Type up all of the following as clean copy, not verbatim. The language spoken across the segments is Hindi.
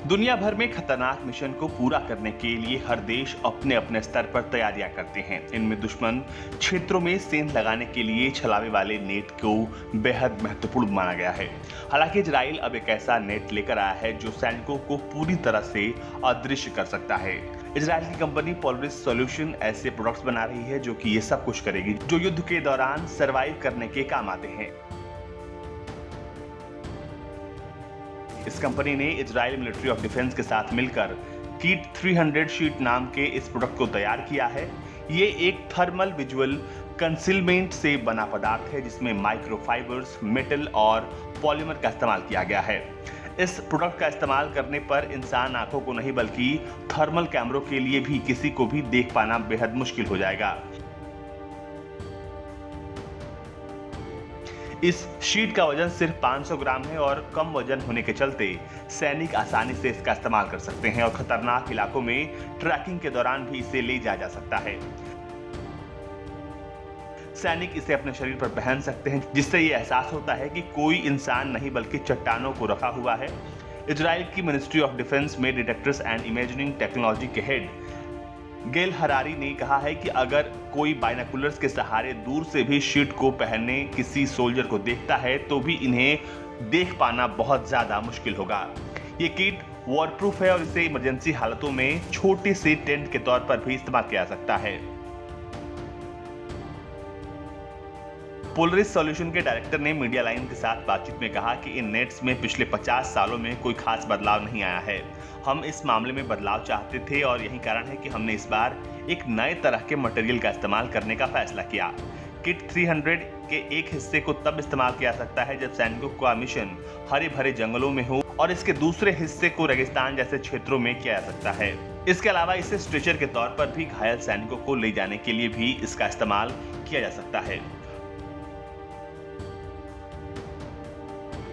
दुनिया भर में खतरनाक मिशन को पूरा करने के लिए हर देश अपने अपने स्तर पर तैयारियां करते हैं। इनमें दुश्मन क्षेत्रों में सेंध लगाने के लिए छलावे वाले नेट को बेहद महत्वपूर्ण माना गया है। हालांकि इजराइल अब एक ऐसा नेट लेकर आया है जो सैनिकों को पूरी तरह से अदृश्य कर सकता है। इजराइल की कंपनी पोलरिस सॉल्यूशन ऐसे प्रोडक्ट्स बना रही है जो कि ये सब कुछ करेगी जो युद्ध के दौरान सरवाइव करने के काम आते हैं। इस कंपनी ने इजराइल मिलिट्री ऑफ डिफेंस के साथ मिलकर कीट 300 शीट नाम के इस प्रोडक्ट को तैयार किया है। ये एक थर्मल विजुअल कंसीलमेंट से बना पदार्थ है जिसमें माइक्रोफाइबर्स, मेटल और पॉलीमर का इस्तेमाल किया गया है। इस प्रोडक्ट का इस्तेमाल करने पर इंसान आंखों को नहीं बल्कि थर्मल कैमरों के लिए भी किसी को भी देख पाना बेहद मुश्किल हो जाएगा। इस शीट का वजन सिर्फ 500 ग्राम है और कम वजन होने के चलते सैनिक आसानी से इसका इस्तेमाल कर सकते हैं और खतरनाक इलाकों में ट्रैकिंग के दौरान भी इसे ले जाया जा सकता है। सैनिक इसे अपने शरीर पर पहन सकते हैं जिससे ये एहसास होता है कि कोई इंसान नहीं बल्कि चट्टानों को रखा हुआ है। इजराइल की मिनिस्ट्री ऑफ डिफेंस में डिटेक्टर्स एंड इमेजिंग टेक्नोलॉजी के हेड गेल हरारी ने कहा है कि अगर कोई बाइनोकुलर्स के सहारे दूर से भी शीट को पहनने किसी सोल्जर को देखता है तो भी इन्हें देख पाना बहुत ज्यादा मुश्किल होगा। ये किट वॉरप्रूफ है और इसे इमरजेंसी हालतों में छोटे से टेंट के तौर पर भी इस्तेमाल किया जा सकता है। पोलरिस सॉल्यूशन के डायरेक्टर ने मीडिया लाइन के साथ बातचीत में कहा कि इन नेट्स में पिछले 50 सालों में कोई खास बदलाव नहीं आया है। हम इस मामले में बदलाव चाहते थे और यही कारण है कि हमने इस बार एक नए तरह के मटेरियल का इस्तेमाल करने का फैसला किया। किट 300 के एक हिस्से को तब इस्तेमाल किया सकता है जब सैनिकों का मिशन हरे भरे जंगलों में हो और इसके दूसरे हिस्से को रेगिस्तान जैसे क्षेत्रों में किया जा सकता है। इसके अलावा इसे स्ट्रेचर के तौर पर भी घायल सैनिकों को ले जाने के लिए भी इसका इस्तेमाल किया जा सकता है।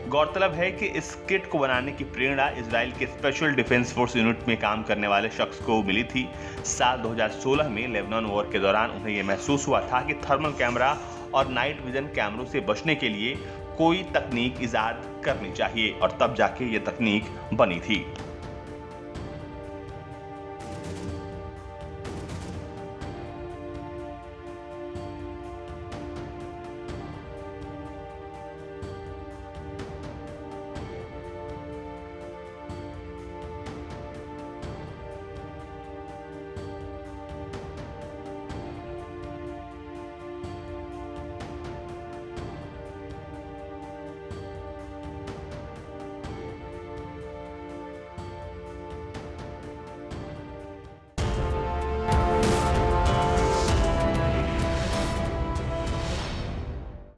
गौरतलब है कि इस किट को बनाने की प्रेरणा इजराइल के स्पेशल डिफेंस फोर्स यूनिट में काम करने वाले शख्स को मिली थी। साल 2016 में लेबनान वॉर के दौरान उन्हें यह महसूस हुआ था कि थर्मल कैमरा और नाइट विजन कैमरों से बचने के लिए कोई तकनीक इजाद करनी चाहिए और तब जाके ये तकनीक बनी थी।